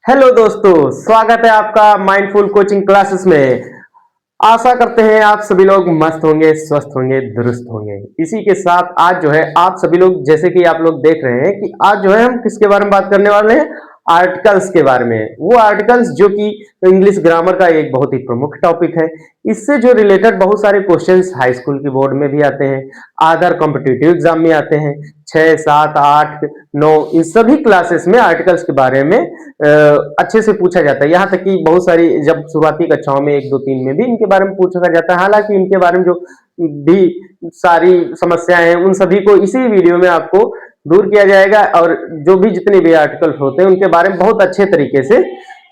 Hello दोस्तों, स्वागत है आपका माइंडफुल कोचिंग क्लासेस में। आशा करते हैं आप सभी लोग मस्त होंगे, स्वस्थ होंगे, दुरुस्त होंगे। इसी के साथ आज जो है आप सभी लोग, जैसे कि आप लोग देख रहे हैं कि आज जो है हम किसके बारे में बात करने वाले हैं, आर्टिकल्स के बारे में। वो आर्टिकल्स जो कि इंग्लिश ग्रामर का एक बहुत ही प्रमुख टॉपिक है। इससे जो रिलेटेड बहुत सारे क्वेश्चंस हाई स्कूल की बोर्ड में भी आते हैं, अदर कॉम्पिटिटिव एग्जाम में आते हैं। 6, 7, 8, 9 इन सभी क्लासेस में आर्टिकल्स के बारे में अच्छे से पूछा जाता है। यहाँ तक कि बहुत सारी जब शुरुआती कक्षाओं में 1, 2, 3 में भी इनके बारे में पूछा जाता है। हालांकि इनके बारे में जो भी सारी समस्याएं हैं उन सभी को इसी वीडियो में आपको दूर किया जाएगा, और जो भी जितने भी आर्टिकल होते हैं उनके बारे में बहुत अच्छे तरीके से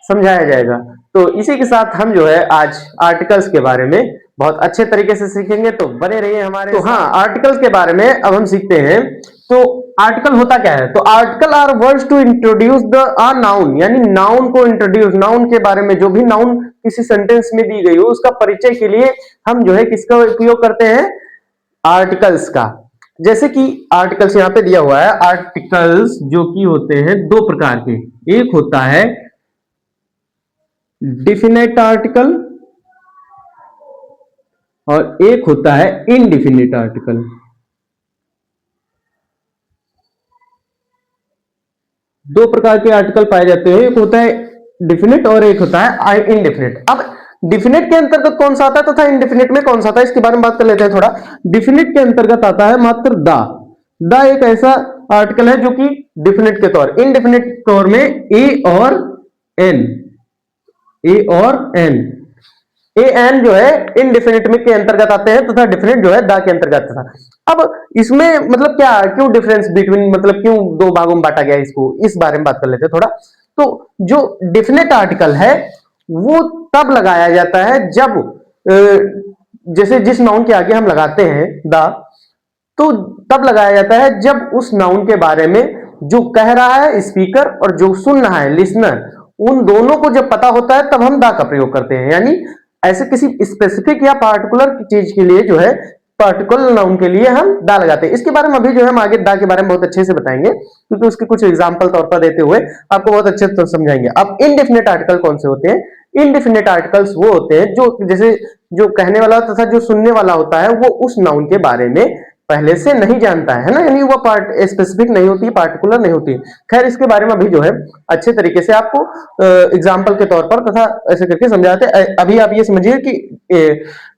समझाया जाएगा। तो इसी के साथ हम जो है आज आर्टिकल्स के बारे में बहुत अच्छे तरीके से सीखेंगे, तो बने रहिए हमारे। तो हाँ, आर्टिकल्स के बारे में अब हम सीखते हैं। तो आर्टिकल होता क्या है? तो article are words to introduce the noun, यानी नाउन को इंट्रोड्यूस, नाउन के बारे में जो भी नाउन किसी सेंटेंस में दी गई हो उसका परिचय के लिए हम जो है किसका उपयोग करते हैं? आर्टिकल्स का। जैसे कि आर्टिकल्स यहां पे दिया हुआ है। आर्टिकल्स जो कि होते हैं दो प्रकार के, एक होता है डिफिनेट आर्टिकल और एक होता है इनडिफिनिट आर्टिकल। दो प्रकार के आर्टिकल पाए जाते हैं, एक होता है डिफिनिट और एक होता है इनडिफिनिट। अब डिफिनिट के अंतर्गत कौन सा आता है तथा इनडिफिनिट में कौन सा आता है, इसके बारे में बात कर लेते हैं थोड़ा। डिफिनिट के अंतर्गत आता है मात्र द एक ऐसा आर्टिकल है जो कि डिफिनिट के तौर, इनडिफिनिट तौर में ए और एन ए एन जो है इनडिफिनिट में के अंतर्गत आते हैं तथा डिफिनिट जो है द के अंतर्गत था। अब इसमें मतलब क्या, क्यों डिफरेंस बिटवीन, मतलब क्यों दो भागों में बांटा गया इसको, इस बारे में बात कर लेते हैं थोड़ा। तो जो डिफिनिट आर्टिकल है वो तब लगाया जाता है जब जैसे जिस नाउन के आगे हम लगाते हैं द, तो तब लगाया जाता है जब उस नाउन के बारे में जो कह रहा है स्पीकर और जो सुन रहा है लिसनर, उन दोनों को जब पता होता है तब हम दा का प्रयोग करते हैं। यानी ऐसे किसी स्पेसिफिक या पार्टिकुलर चीज के लिए जो है, पार्टिकुलर नाउन के लिए हम दा लगाते हैं। इसके बारे में अभी जो है हम आगे दा के बारे में बहुत अच्छे से बताएंगे, क्योंकि उसके कुछ एग्जांपल तौर पर देते हुए आपको बहुत अच्छे से समझाएंगे। अब इनडेफिनेट आर्टिकल कौन से होते हैं? इनडेफिनेट आर्टिकल्स वो होते हैं जो जैसे जो कहने वाला तथा जो सुनने वाला होता है वो उस नाउन के बारे में पहले से नहीं जानता है ना, यानी वो पार्ट स्पेसिफिक नहीं होती, पार्टिकुलर नहीं होती। खैर, इसके बारे में अभी जो है अच्छे तरीके से आपको एग्जांपल के तौर पर तथा ऐसे करके समझाते हैं। अभी आप ये समझिए कि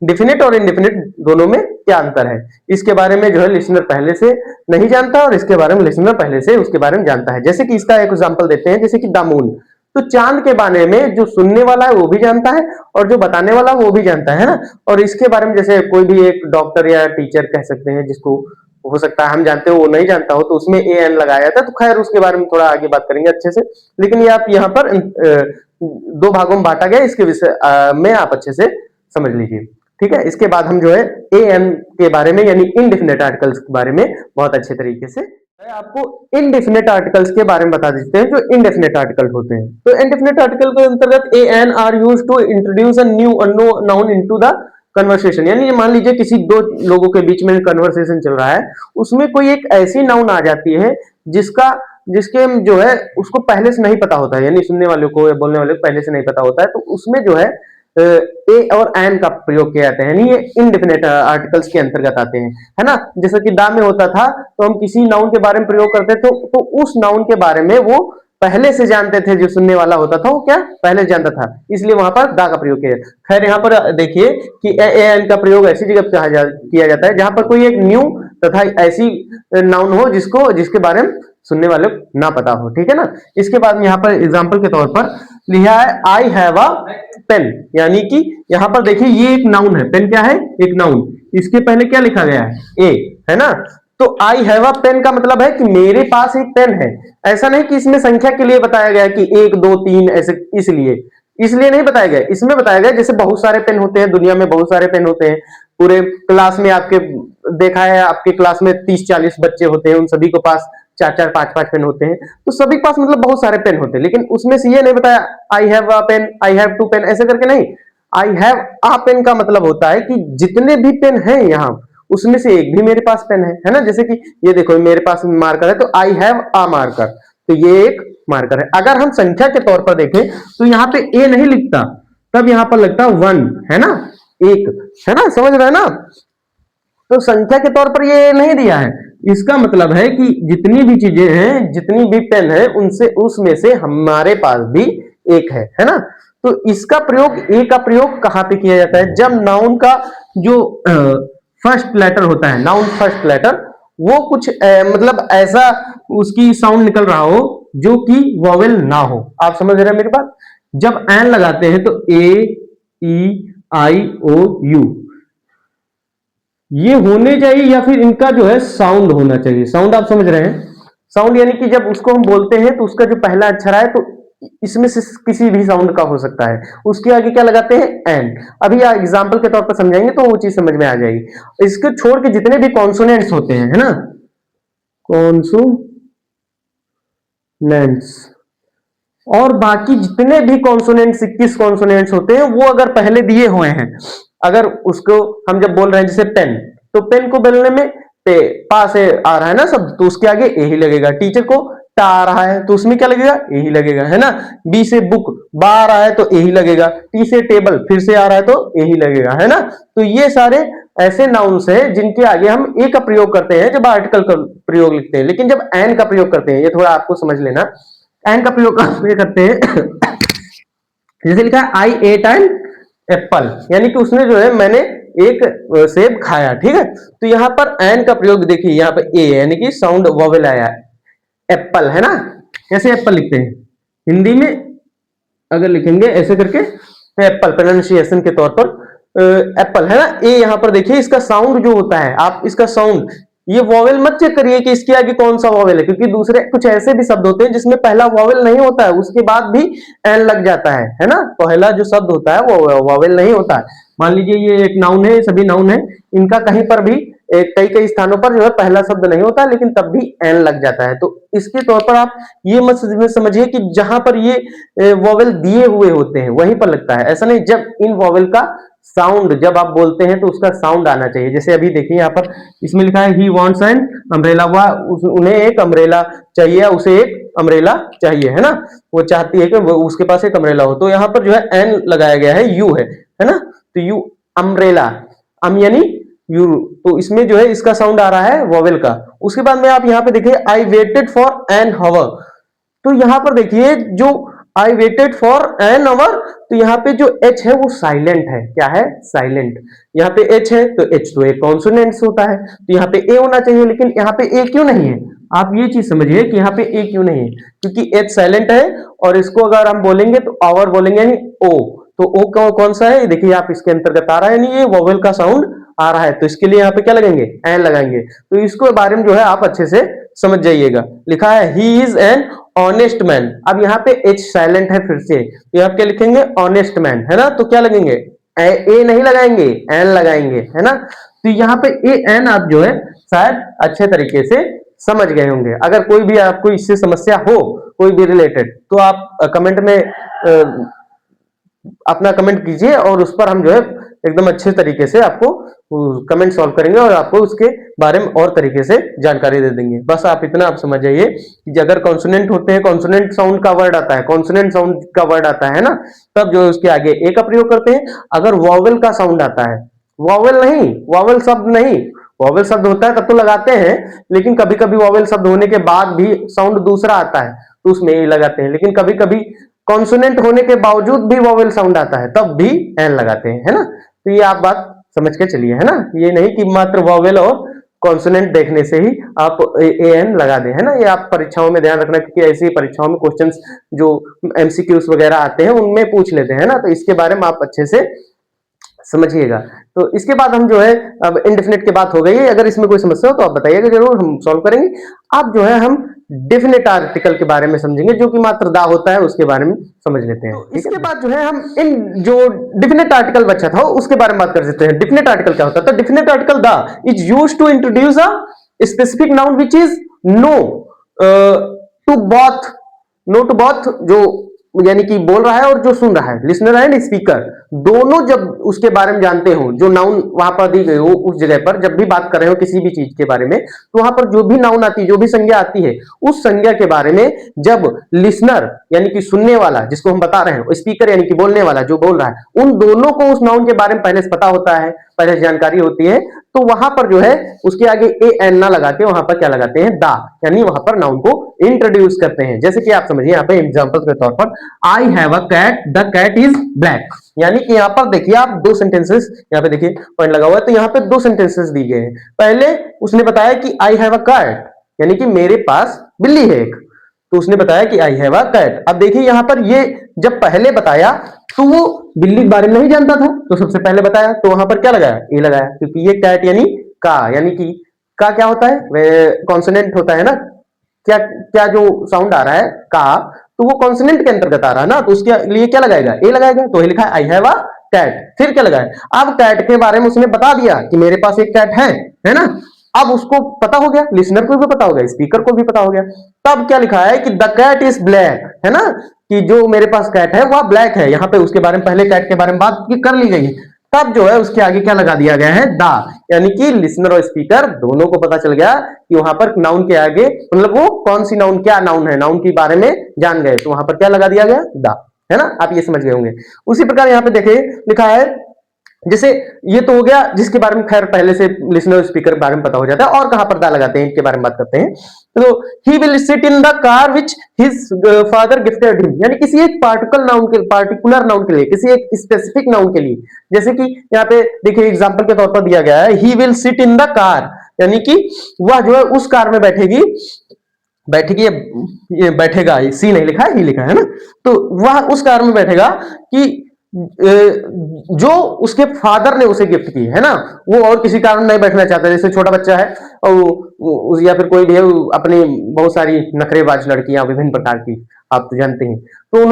डिफिनिट और इनडिफिनिट दोनों में क्या अंतर है। इसके बारे में जो है लिसनर पहले से नहीं जानता और इसके बारे में लिसनर पहले से उसके बारे में जानता है। जैसे कि इसका एक एग्जांपल देते हैं, जैसे कि द मून। तो चांद के बारे में जो सुनने वाला है वो भी जानता है और जो बताने वाला वो भी जानता है ना। और इसके बारे में जैसे कोई भी एक डॉक्टर या टीचर कह सकते हैं, जिसको हो सकता है हम जानते हो वो नहीं जानता हो, तो उसमें ए एन लगाया था। तो खैर उसके बारे में थोड़ा आगे बात करेंगे अच्छे से, लेकिन ये आप यहाँ पर दो भागों में बांटा गया, इसके विषय में आप अच्छे से समझ लीजिए। ठीक है, इसके बाद हम जो है ए एन के बारे में यानी इनडिफिनिट आर्टिकल्स के बारे में बहुत अच्छे तरीके से आपको इनडेफिनेट आर्टिकल्स के बारे में बता देते हैं, जो इनडेफिनेट आर्टिकल होते हैं। तो इनडेफिनेट आर्टिकल के अंतर्गत a an are use to introduce a new noun into the conversation. यानी मान लीजिए किसी दो लोगों के बीच में कन्वर्सेशन चल रहा है, उसमें कोई एक ऐसी नाउन आ जाती है जिसके जो है उसको पहले से नहीं पता होता है, यानी सुनने वाले को या बोलने वाले को पहले से नहीं पता होता है, तो उसमें जो है ए और एन का प्रयोग किया जाता है, यानी ये इनडेफिनेट आर्टिकल्स के अंतर्गत आते हैं, है ना। जैसे कि दा में होता था तो हम किसी नाउन के बारे में प्रयोग करते थे, तो उस नाउन के बारे में वो पहले से जानते थे, जो सुनने वाला होता था वो क्या पहले जानता था, इसलिए वहां पर दा का प्रयोग किया। खैर यहाँ पर देखिए कि ए एन का प्रयोग ऐसी जगह किया जाता है जहां पर कोई एक न्यू तथा ऐसी नाउन हो जिसके बारे में सुनने वाले को ना पता हो। ठीक है ना। इसके बाद यहाँ पर एग्जाम्पल के तौर पर लिखा है आई हैव अ पेन, यानी कि यहाँ पर देखिए ये एक नाउन है, पेन क्या है? एक नाउन। इसके पहले क्या लिखा गया है? ए, है ना। तो आई हैव अ पेन का मतलब है कि मेरे पास एक पेन है। ऐसा नहीं कि इसमें संख्या के लिए बताया गया कि 1, 2, 3 ऐसे, इसलिए नहीं बताया गया। इसमें बताया गया जैसे बहुत सारे पेन होते हैं, दुनिया में बहुत सारे पेन होते हैं, पूरे क्लास में आपके देखा है, आपके क्लास में 30-40 बच्चे होते हैं, उन सभी के पास 4-4, 5-5 पेन होते हैं, तो सभी के पास मतलब बहुत सारे पेन होते हैं। लेकिन उसमें से ये नहीं बताया I have a pen, I have 2 pen, ऐसे करके नहीं। आई हैव अ पेन का मतलब होता है कि जितने भी पेन हैं यहाँ उसमें से एक भी मेरे पास पेन है ना। जैसे कि ये देखो मेरे पास मार्कर है, तो आई हैव अ मार्कर। तो ये एक मार्कर है। अगर हम संख्या के तौर पर देखें तो यहाँ पे ए नहीं लिखता, तब यहां पर लगता 1, है ना, एक, है ना, समझ रहे हैं ना। तो संख्या के तौर पर ये नहीं दिया है, इसका मतलब है कि जितनी भी चीजें हैं, जितनी भी पेन है, उनसे उसमें से हमारे पास भी एक है ना। तो इसका प्रयोग, ए का प्रयोग कहां पे किया जाता है? जब नाउन का जो फर्स्ट लेटर होता है, नाउन फर्स्ट लेटर, वो कुछ मतलब ऐसा उसकी साउंड निकल रहा हो जो कि वॉवेल ना हो। आप समझ रहे हैं मेरी बात? जब एन लगाते हैं तो ए, ई, आई, ओ, यू ये होने चाहिए, या फिर इनका जो है साउंड होना चाहिए। साउंड आप समझ रहे हैं? साउंड यानी कि जब उसको हम बोलते हैं तो उसका जो पहला अक्षर है तो इसमें से किसी भी साउंड का हो सकता है, उसके आगे क्या लगाते हैं? एन। अभी एग्जांपल के तौर पर समझाएंगे तो वो चीज समझ में आ जाएगी। इसको छोड़ के जितने भी कॉन्सोनेंट्स होते हैं, है ना, कॉन्सोनेंट्स, और बाकी जितने भी कॉन्सोनेंट्स, 21 कॉन्सोनेंट्स होते हैं, वो अगर पहले दिए हुए हैं, अगर उसको हम जब बोल रहे हैं जैसे पेन, तो पेन को बोलने में पे पा से आ रहा है ना शब्द, तो उसके आगे ए ही लगेगा। टीचर को टा आ रहा है तो उसमें क्या लगेगा? ए ही लगेगा, है ना। बी से बुक, बा आ रहा है तो ए ही लगेगा। टी से टेबल फिर से आ रहा है तो ए ही लगेगा, है ना। तो ये सारे ऐसे नाउन्स हैं जिनके आगे हम ए का प्रयोग करते हैं जब आर्टिकल का प्रयोग लिखते हैं। लेकिन जब एन का प्रयोग करते हैं, ये थोड़ा आपको समझ लेना, एन का प्रयोग करते हैं जैसे लिखा है आई एट एन एप्पल, यानी कि उसने जो है, मैंने एक सेब खाया, ठीक है। तो यहां पर एन का प्रयोग देखिए, यहां पर ए यानी कि साउंड वॉवेल आया, एप्पल, है ना। कैसे एप्पल लिखते हैं हिंदी में? अगर लिखेंगे ऐसे करके एप्पल, प्रोनाउंसिएशन के तौर पर एप्पल, है ना। ए यहां पर देखिए, इसका साउंड जो होता है, आप इसका साउंड, ये वॉवेल मत चेक करिए कि इसके आगे कौन सा वॉवेल है, क्योंकि दूसरे कुछ ऐसे भी शब्द होते हैं जिसमें पहला वॉवेल नहीं होता है, उसके बाद भी एन लग जाता है ना। पहला जो शब्द होता है वो वॉवेल नहीं होता है। मान लीजिए ये एक नाउन है, सभी नाउन है, इनका कहीं पर भी कई कई स्थानों पर जो है पहला शब्द नहीं होता, लेकिन तब भी एन लग जाता है। तो इसके तौर पर आप ये मत समझिए कि जहां पर ये वॉवेल दिए हुए होते हैं वहीं पर लगता है, ऐसा नहीं। जब इन वॉवेल का साउंड, जब आप बोलते हैं तो उसका साउंड आना चाहिए। जैसे अभी देखिए यहाँ पर इसमें लिखा है ही वांट्स एन अम्ब्रेला, उन्हें एक अम्ब्रेला चाहिए, उसे एक अम्ब्रेला चाहिए, है ना। वो चाहती है कि वो उसके पास एक अम्ब्रेला हो। तो यहाँ पर जो है एन लगाया गया है, यू है ना। तो यू अम्ब्रेला, अम यानी यू, तो इसमें जो है इसका साउंड आ रहा है वॉवेल का। उसके बाद में आप यहाँ पे देखिए आई वेटेड फॉर एन हावर, तो यहां पर देखिए जो I waited for an hour, तो यहाँ पे जो एच है वो साइलेंट है। क्या है? साइलेंट। यहाँ पे एच है तो एच तो एक कॉन्सोनेंट्स होता है, तो यहाँ पे ए होना चाहिए, लेकिन यहाँ पे ए क्यों नहीं है? आप ये चीज समझिए कि यहाँ पे ए क्यों नहीं है, क्योंकि एच साइलेंट है, और इसको अगर हम बोलेंगे तो आवर बोलेंगे, यानी ओ। तो ओ कौन सा है? देखिए आप इसके अंतर्गत आ रहा है, यानी ये वोवेल का साउंड आ रहा है, तो इसके लिए यहाँ पे क्या लगेंगे? एन लगाएंगे। तो इसको बारे में जो है आप अच्छे से समझ जाइएगा। लिखा है he is an honest man, अब यहाँ पे एच साइलेंट है फिर से, तो आप क्या लिखेंगे? ऑनेस्ट मैन, है ना। तो क्या लगेंगे? ए नहीं लगाएंगे, एन लगाएंगे, है ना। तो यहाँ पे ए एन आप जो है शायद अच्छे तरीके से समझ गए होंगे। अगर कोई भी आपको इससे समस्या हो, कोई भी रिलेटेड, तो आप कमेंट में अपना कमेंट कीजिए, और उस पर हम जो है एकदम अच्छे तरीके से आपको कमेंट सॉल्व करेंगे और आपको उसके बारे में और तरीके से जानकारी दे देंगे। बस आप इतना आप समझ जाइए कि अगर कॉन्सोनेंट होते हैं, कॉन्सोनेंट साउंड का वर्ड आता है, कॉन्सोनेंट साउंड का वर्ड आता है ना, तब जो उसके आगे ए का प्रयोग करते हैं। अगर वॉवेल का साउंड आता है, वॉवेल नहीं, वॉवेल शब्द नहीं, वॉवेल शब्द होता है तब तो लगाते हैं, लेकिन कभी कभी वॉवेल शब्द होने के बाद भी साउंड दूसरा आता है तो उसमें ए लगाते हैं। लेकिन कभी कभी कॉन्सोनेंट होने के बावजूद भी वॉवेल साउंड आता है तब भी एन लगाते हैं, है ना। तो ये आप बात समझ के चलिए, है ना। ये नहीं कि मात्र वॉवेल और कॉन्सोनेंट देखने से ही आप ए एन लगा दें, है ना। ये आप परीक्षाओं में ध्यान रखना, क्योंकि ऐसी परीक्षाओं में क्वेश्चंस जो एमसीक्यूज वगैरह आते हैं उनमें पूछ लेते हैं ना, तो इसके बारे में आप अच्छे से समझिएगा। तो इसके बाद हम जो है, अब इंडेफिनिट की बात हो गई है, अगर इसमें कोई समस्या हो तो आप बताइएगा, जरूर हम सॉल्व करेंगे। अब जो है हम डेफिनेट आर्टिकल के बारे में समझेंगे, जो कि मात्र दा होता है, उसके बारे में समझ लेते हैं। तो इसके बाद जो है हम इन जो डेफिनेट आर्टिकल बचा था उसके बारे में बात कर सकते हैं। डेफिनेट आर्टिकल क्या होता है? तो definite article the is used to introduce a specific noun which is known to both, known to both, जो यानी कि बोल रहा है और जो सुन रहा है, लिसनर एंड स्पीकर, दोनों जब उसके बारे में जानते हो, जो नाउन वहां पर दी गई हो उस जगह पर जब भी बात कर रहे हो किसी भी चीज के बारे में, तो वहां पर जो भी नाउन आती है, जो भी संज्ञा आती है, उस संज्ञा के बारे में जब लिसनर यानी कि सुनने वाला जिसको हम बता रहे हैं, स्पीकर यानी कि बोलने वाला जो बोल रहा है, उन दोनों को उस नाउन के बारे में पहले से पता होता है, पहले से जानकारी होती है, तो वहां पर जो है उसके आगे ए एन ना लगा के वहां पर क्या लगाते हैं, दा, यानी वहां पर नाउन को इंट्रोड्यूस करते हैं। जैसे कि आप समझिए यहाँ पे एग्जांपल के तौर पर, I have a cat, the cat is black, यानी कि यहाँ पर देखिए आप दो सेंटेंसेस, यहाँ पे देखिए पॉइंट लगा हुआ है, तो यहाँ पे दो सेंटेंसेस दिए गए हैं। पहले उसने बताया कि आई हैव अ कैट, यानी कि मेरे पास बिल्ली है एक, तो उसने बताया कि आई हैव अ कैट। अब देखिए यहाँ पर ये जब पहले बताया तो वो बिल्ली के बारे में नहीं जानता था, तो सबसे पहले बताया तो वहां पर क्या लगाया, ए लगाया, क्योंकि ये कैट यानी का, यानी कि का क्या होता है, कॉन्सोनेंट होता है ना, क्या क्या जो साउंड आ रहा है का, तो वो कॉन्सोनेंट के अंतर्गत आ रहा है ना, तो उसके लिए क्या लगाएगा, ए लगाएगा, तो ये लिखा है आई हैव अ कैट। फिर क्या लगाया, अब कैट के बारे में उसने बता दिया कि मेरे पास एक कैट है ना, अब उसको पता हो गया, लिसनर को भी पता हो गया, स्पीकर को भी पता हो गया, तब क्या लिखा है कि द कैट इज ब्लैक, है ना, कि जो मेरे पास कैट है वह ब्लैक है, यहाँ पे उसके बारे में पहले कैट के बारे में बात कर ली गई, तब जो है उसके आगे क्या लगा दिया गया है, दा, यानी कि लिसनर और स्पीकर दोनों को पता चल गया कि वहां पर नाउन के आगे मतलब वो कौन सी नाउन, क्या नाउन है, नाउन के बारे में जान गए, तो वहां पर क्या लगा दिया गया, दा, है ना, आप ये समझ गए होंगे। उसी प्रकार यहाँ पे देखिए लिखा है, जैसे ये तो हो गया जिसके बारे में खैर पहले से लिसनर स्पीकर के बारे में पता हो जाता है, और कहां पर दा लगाते हैं इनके बारे में बात करते हैं, तो he will sit in the car which his father gifted him, यानी किसी एक पार्टिकुलर नाउन के लिए, किसी एक स्पेसिफिक नाउन के लिए, जैसे कि यहाँ पे देखिए एग्जांपल के तौर पर दिया गया है, he will sit in the car, यानी कि वह जो है उस कार में बैठेगी, बैठेगी ये बैठेगा, सी नहीं लिखा है, ही लिखा है ना, तो वह उस कार में बैठेगा कि जो उसके फादर ने उसे गिफ्ट की है ना, वो और किसी कारण नहीं बैठना चाहता, जैसे छोटा बच्चा है और या फिर कोई भी है अपनी बहुत सारी नखरेबाज लड़कियां विभिन्न प्रकार की, आप तो जानते हैं, तो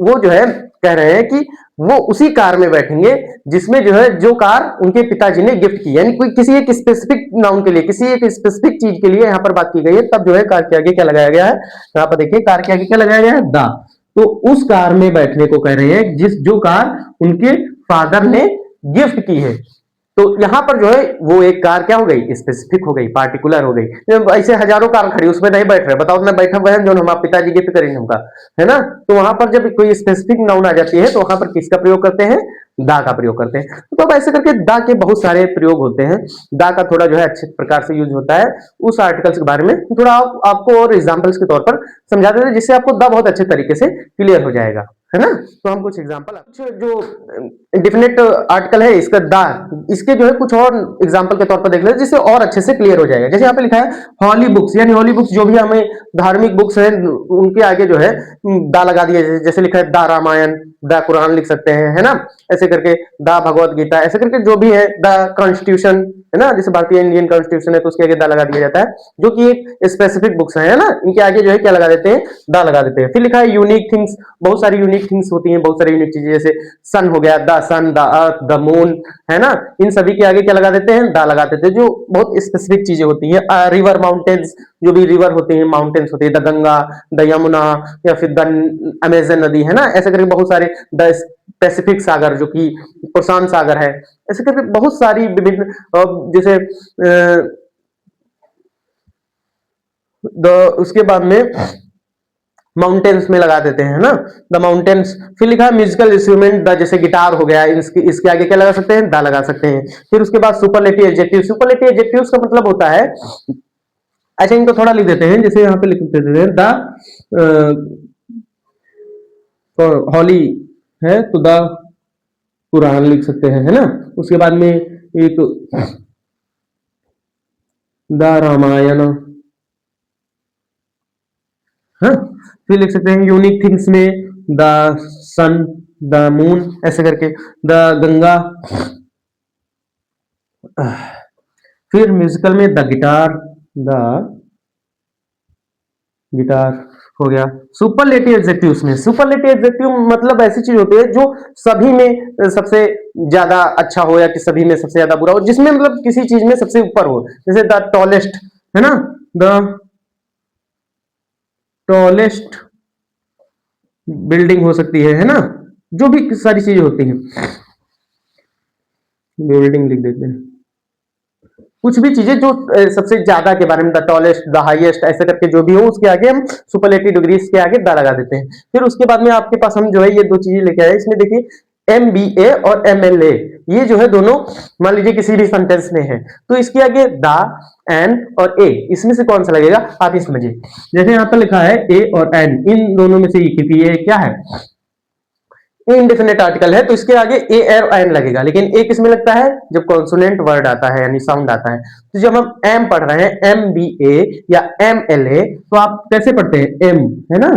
वो जो है कह रहे हैं कि वो उसी कार में बैठेंगे जिसमें जो है जो कार उनके पिताजी ने गिफ्ट की, यानी कोई किसी एक स्पेसिफिक नाउन के लिए, किसी एक स्पेसिफिक चीज के लिए यहाँ पर बात की गई है, तब जो है कार के आगे क्या लगाया गया है, यहाँ पर देखिए कार के आगे क्या लगाया गया है, दा, तो उस कार में बैठने को कह रहे हैं जो कार उनके फादर ने गिफ्ट की है, तो यहां पर जो है वो एक कार क्या हो गई, स्पेसिफिक हो गई, पार्टिकुलर हो गई। ऐसे हजारों कार खड़ी उसमें नहीं बैठ रहे, बताओ, मैं बैठा हुआ है जो हमारे पिताजी गिफ्ट करेंगे हमका, है ना, तो वहां पर जब कोई स्पेसिफिक नाउन आ जाती है तो वहां पर किसका प्रयोग करते हैं, दा का प्रयोग करते हैं। तो अब ऐसे करके दा के बहुत सारे प्रयोग होते हैं, दा का थोड़ा जो है अच्छे प्रकार से यूज होता है, उस आर्टिकल्स के बारे में थोड़ा आपको और एग्जाम्पल्स के तौर पर समझा देते हैं, जिससे आपको दा बहुत अच्छे तरीके से क्लियर हो जाएगा, है ना। तो हम कुछ एग्जांपल, जो डिफिनेट आर्टिकल है इसका दा, इसके जो है कुछ और एग्जांपल के तौर पर देख लेते जिससे और अच्छे से क्लियर हो जाएगा। जैसे यहाँ पे लिखा है हॉली बुक्स, यानी हॉली बुक्स जो भी हमें धार्मिक बुक्स हैं उनके आगे जो है दा लगा दिया, जैसे लिखा है दा रामायण, दा कुरान लिख सकते हैं, है ना, ऐसे करके दा भगवत गीता, ऐसे करके जो भी है, दा कॉन्स्टिट्यूशन, है ना, जैसे भारतीय इंडियन कॉन्स्टिट्यूशन है तो उसके आगे दा लगा दिया जाता है, जो कि एक स्पेसिफिक बुक्स है ना, इनके आगे जो है क्या लगा देते हैं, दा लगा देते हैं। फिर लिखा है यूनिक थिंग्स, बहुत सारी यूनिक थिंग्स होती हैं, बहुत सारी यूनिक चीजें, जैसे सन हो गया, the sun, the earth, the moon, है ना, इन सभी के आगे क्या लगा देते हैं, दा लगा देते हैं, जो बहुत स्पेसिफिक चीजें होती हैं। रिवर माउंटेन्स, जो भी रिवर होती हैं, माउंटेन्स होती है, द गंगा, द यमुना, या फिर द अमेजन नदी, है ना, ऐसे करके बहुत सारे, द पैसिफिक सागर जो कि प्रशांत सागर है, ऐसे करके बहुत सारी विभिन्न, जैसे उसके बाद में माउंटेन्स में लगा देते हैं ना, द माउंटेन्स। फिर लिखा है म्यूजिकल इंस्ट्रूमेंट, द जैसे गिटार हो गया, इसके आगे क्या लगा सकते हैं, दा लगा सकते हैं। फिर उसके बाद सुपरलेटिव एडजेक्टिव, सुपरलेटिव एडजेक्टिव्स का मतलब होता है, अच्छा इनको थोड़ा लिख देते हैं, जैसे यहाँ पे लिख देते हैं द हॉली है तो द कुरान लिख सकते हैं, है ना, उसके बाद में एक द रामायण, हाँ, फिर लिख सकते हैं यूनिक थिंग्स में द सन, द मून, ऐसे करके द गंगा, फिर म्यूजिकल में द गिटार, द गिटार हो गया। सुपरलेटिव एडजेक्टिव्स में, सुपरलेटिव एडजेक्टिव मतलब ऐसी चीज होती है जो सभी में सबसे ज्यादा अच्छा हो या कि सभी में सबसे ज्यादा बुरा हो, जिसमें मतलब किसी चीज में सबसे ऊपर हो, जैसे द टॉलेस्ट, है ना, द टॉलेस्ट बिल्डिंग हो सकती है ना, जो भी सारी चीजें होती हैं। बिल्डिंग लिख देते हैं, कुछ भी चीजें जो सबसे ज्यादा के बारे में, द टॉलेस्ट, द हाईएस्ट, ऐसे करके जो भी हो उसके आगे हम सुपरलेटिव डिग्रीज के आगे द लगा देते हैं। फिर उसके बाद में आपके पास हम जो है ये दो चीजें लेके आए, इसमें देखिए MBA और MLA, ये जो है दोनों मान लीजिए किसी भी सेंटेंस में है, तो इसके आगे द, एन और ए, इसमें से कौन सा लगेगा आप ये समझिए। जैसे यहाँ पर लिखा है ए और एन, इन दोनों में से ये क्या है, इनडेफिनेट आर्टिकल है, तो इसके आगे ए और एन लगेगा। लेकिन ए किसमें लगता है, जब कॉन्सोनेंट वर्ड आता है यानी साउंड आता है। तो जब हम एम पढ़ रहे हैं, MBA या MLA, तो आप कैसे पढ़ते हैं, एम, है ना,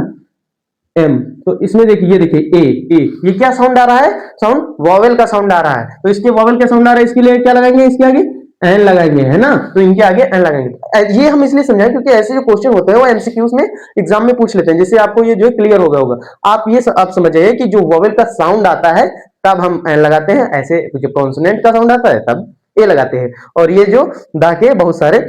एम। तो इसमें देखिए, ये देखिए ए, ये क्या साउंड आ रहा है, साउंड वॉवेल का साउंड आ रहा है। तो इसके वॉवेल का साउंड आ रहा है, इसके लिए क्या लगाएंगे, इसके आगे एन लगाएंगे, है ना, तो इनके आगे एन लगाएंगे। ये हम इसलिए समझाएं क्योंकि ऐसे जो क्वेश्चन होते हैं वो एमसीक्यूज में एग्जाम में पूछ लेते हैं, जिससे आपको ये जो क्लियर हो गया होगा। आप ये आप समझ जाइए कि जो वॉवेल का साउंड आता है तब हम एन लगाते हैं, ऐसे जब कॉन्सोनेंट का साउंड आता है तब ए लगाते हैं। और ये जो दा के बहुत सारे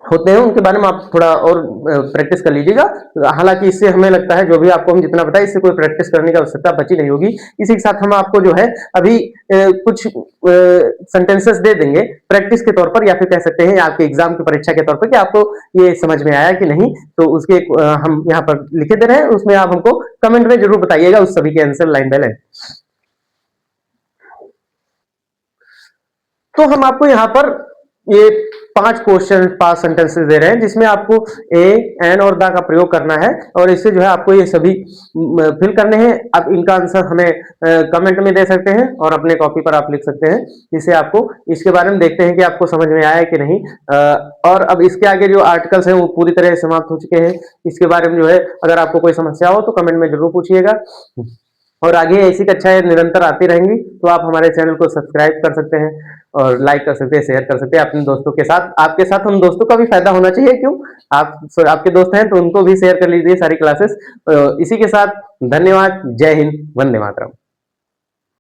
होते हैं उनके बारे में आप थोड़ा और प्रैक्टिस कर लीजिएगा। हालांकि इससे हमें लगता है जो भी आपको हम जितना बताए, इससे कोई प्रैक्टिस करने की आवश्यकता बची नहीं होगी। इसी के साथ हम आपको जो है अभी कुछ सेंटेंसेस दे देंगे प्रैक्टिस के तौर पर, या फिर कह सकते हैं आपके एग्जाम की परीक्षा के तौर पर कि आपको ये समझ में आया कि नहीं। तो उसके हम यहाँ पर लिखे दे रहे हैं, उसमें आप हमको कमेंट में जरूर बताइएगा उस सभी के आंसर लाइन बाय लाइन। तो हम आपको यहाँ पर ये 5 क्वेश्चन 5 सेंटेंसेस दे रहे हैं, जिसमें आपको ए, एन और द का प्रयोग करना है, और इससे जो है आपको ये सभी फिल करने हैं। आप इनका आंसर हमें कमेंट में दे सकते हैं और अपने कॉपी पर आप लिख सकते हैं, जिससे आपको इसके बारे में देखते हैं कि आपको समझ में आया है कि नहीं। और अब इसके आगे जो आर्टिकल्स हैं वो पूरी तरह समाप्त हो चुके हैं। इसके बारे में जो है अगर आपको कोई समस्या हो तो कमेंट में जरूर पूछिएगा, और आगे ऐसी कक्षाएं निरंतर आती रहेंगी। तो आप हमारे चैनल को सब्सक्राइब कर सकते हैं और लाइक कर सकते हैं, शेयर कर सकते हैं अपने दोस्तों के साथ। आपके साथ उन दोस्तों का भी फायदा होना चाहिए, क्यों, आप आपके दोस्त हैं तो उनको भी शेयर कर लीजिए सारी क्लासेस। इसी के साथ धन्यवाद, जय हिंद, वंदे मातरम।